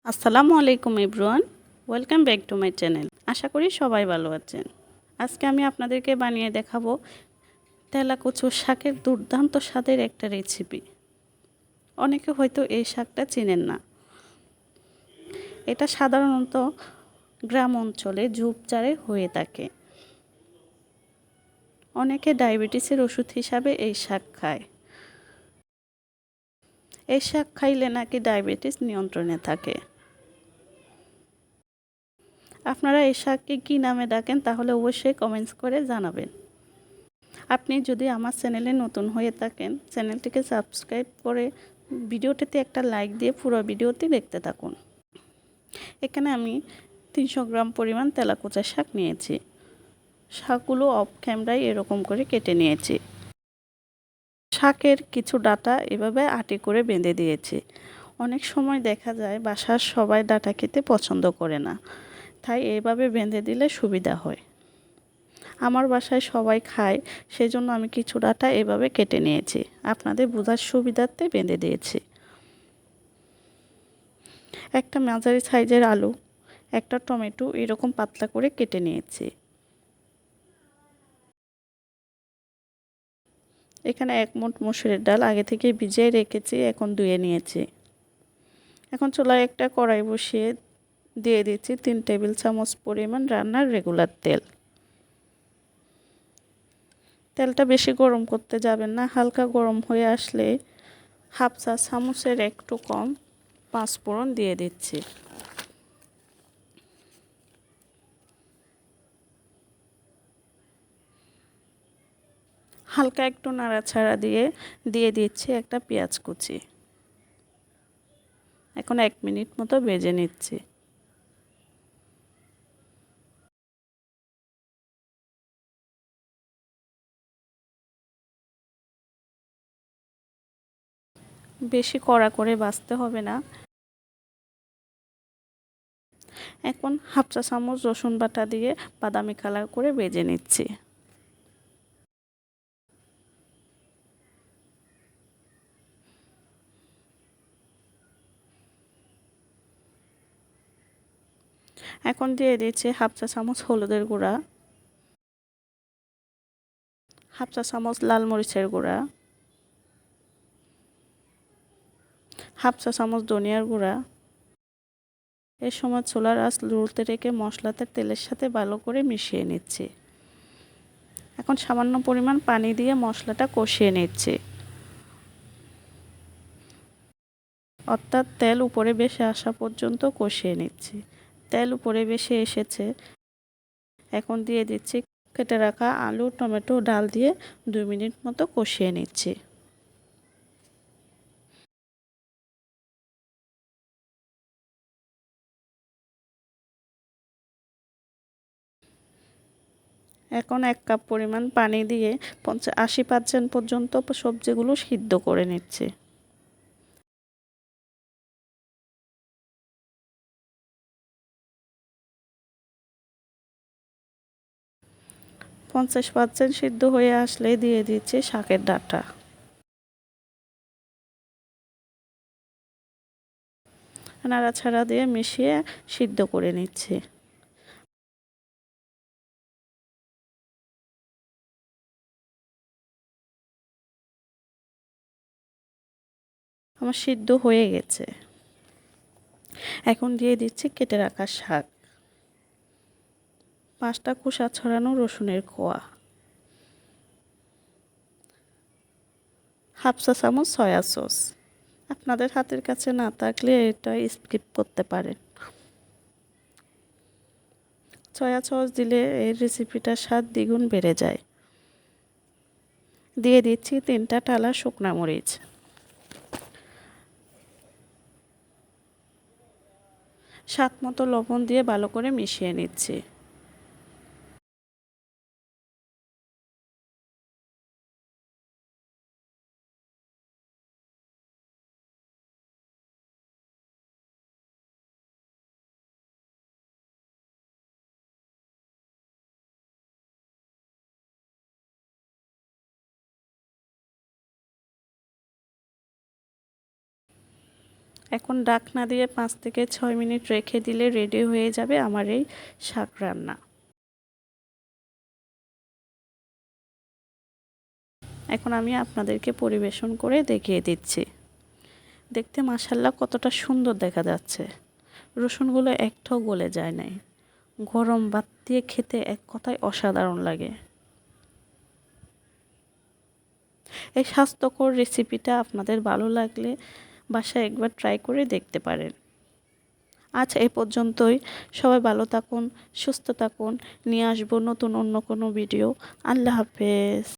আসসালামু আলাইকুম everyone, welcome back to my channel. আশা করি সবাই ভালো আছেন। আজকে আমি আপনাদেরকে বানিয়ে দেখাবো তেলাকুচো শাকের দুর্দান্ত স্বাদের একটা রেসিপি। অনেকে হয়তো এই শাকটা চেনেন না। এটা সাধারণত গ্রাম অঞ্চলে ঝোপঝাড়ে হয়ে থাকে। অনেকে ডায়াবেটিসের ওষুধ হিসাবে এই শাক খায়। এই শাক খাইলে নাকি ডায়াবেটিস নিয়ন্ত্রণে থাকে। আপনারা এই শাককে কী নামে ডাকেন তাহলে অবশ্যই কমেন্টস করে জানাবেন। আপনি যদি আমার চ্যানেলে নতুন হয়ে থাকেন, চ্যানেলটিকে সাবস্ক্রাইব করে ভিডিওটিতে একটা লাইক দিয়ে পুরো ভিডিওটি দেখতে থাকুন। এখানে আমি 300 গ্রাম পরিমাণ তেলাকুচা শাক নিয়েছি। শাকগুলো অফ ক্যামেরায় এরকম করে কেটে নিয়েছি। শাকের কিছু ডাঁটা এভাবে আটি করে বেঁধে দিয়েছি। অনেক সময় দেখা যায় বাসার সবাই ডাঁটা খেতে পছন্দ করে না, তাই এইভাবে বেঁধে দিলে সুবিধা হয়। আমার বাসায় সবাই খায়, সেজন্য আমি কিছু ডাঁটা এভাবে কেটে নিয়েছি। আপনাদের বোঝার সুবিধার্থে বেঁধে দিয়েছি। একটা মাঝারি সাইজের আলু, একটা টমেটো এরকম পাতলা করে কেটে নিয়েছি। এখানে 1 মুঠ মসুরের ডাল আগে থেকে ভিজিয়ে রেখেছি, এখন ধুয়ে নিয়েছি। এখন চুলায় একটা কড়াই বসিয়ে দিয়ে দিচ্ছি 3 টেবিল চামচ পরিমাণ রান্নার রেগুলার তেল। তেলটা বেশি গরম করতে যাবেন না, হালকা গরম হয়ে আসলে হাফ চা চামচের একটু কম 5 ফোড়ন দিয়ে দিচ্ছি। হালকা একটু নাড়াচাড়া দিয়ে দিচ্ছি একটা পেঁয়াজ কুচি। এখন 1 মিনিট মতো ভেজে নিচ্ছি। বেশি কড়া করে ভাজতে হবে না। এখন হাফ চা চামচ রসুন বাটা দিয়ে বাদামি কালার করে ভেজে নিচ্ছি। এখন দিয়ে দিচ্ছি হাফ চা চামচ হলুদের গুঁড়া, হাফ চা চামচ লাল মরিচের গুঁড়া, হাফ চা চামচ ধনিয়ার গুঁড়া। এই সময় চুলার আঁচ লোতে রেখে মশলাটা তেলের সাথে ভালো করে মিশিয়ে নিচ্ছি। এখন সামান্য পরিমাণ পানি দিয়ে মশলাটা কষিয়ে নিচ্ছি, অর্থাৎ তেল উপরে ভেসে আসা পর্যন্ত কষিয়ে নিচ্ছি। তেল উপরে ভেসে এসেছে, এখন দিয়ে দিচ্ছি কেটে রাখা আলু, টমেটো, ডাল দিয়ে 2 মিনিট মতো কষিয়ে নিচ্ছি। এখন 1 কাপ পরিমাণ পানি দিয়ে 80% পর্যন্ত সবজিগুলো সিদ্ধ করে নিচ্ছি। পঞ্চাশ পার্সেন্ট সিদ্ধ হয়ে আসলে দিয়ে দিচ্ছি শাকের ডাঁটা। নাড়াচাড়া দিয়ে মিশিয়ে সিদ্ধ করে নিচ্ছি। আমার সিদ্ধ হয়ে গেছে। এখন দিয়ে দিচ্ছি কেটে রাখা শাক, 5টা খোসা ছড়ানো রসুনের কোয়া, হাফ চা চামচ সয়া সস। আপনাদের হাতের কাছে না থাকলে এটা স্কিপ করতে পারেন। সয়া সস দিলে এই রেসিপিটার স্বাদ দ্বিগুণ বেড়ে যায়। দিয়ে দিচ্ছি 3টা টালা শুকনা মরিচ। স্বাদ মতো লবণ দিয়ে ভালো করে মিশিয়ে নিচ্ছি। এখন ঢাকনা দিয়ে 5 থেকে 6 মিনিট রেখে দিলে রেডি হয়ে যাবে আমার এই শাক রান্না। এখন আমি আপনাদেরকে পরিবেশন করে দেখিয়ে দিচ্ছি। দেখতে মাশাআল্লাহ কতটা সুন্দর দেখা যাচ্ছে। রসুনগুলো একটাও গলে যায় নাই। গরম ভাত দিয়ে খেতে এক কথায় অসাধারণ লাগে। এই স্বাস্থ্যকর রেসিপিটা আপনাদের ভালো লাগলে বাসায় একবার ট্রাই করে দেখতে পারেন। আজ এই পর্যন্তই। সবাই ভালো থাকুন, সুস্থ থাকুন। নিয়ে আসবো নতুন অন্য কোনো ভিডিও। আল্লাহ হাফেজ।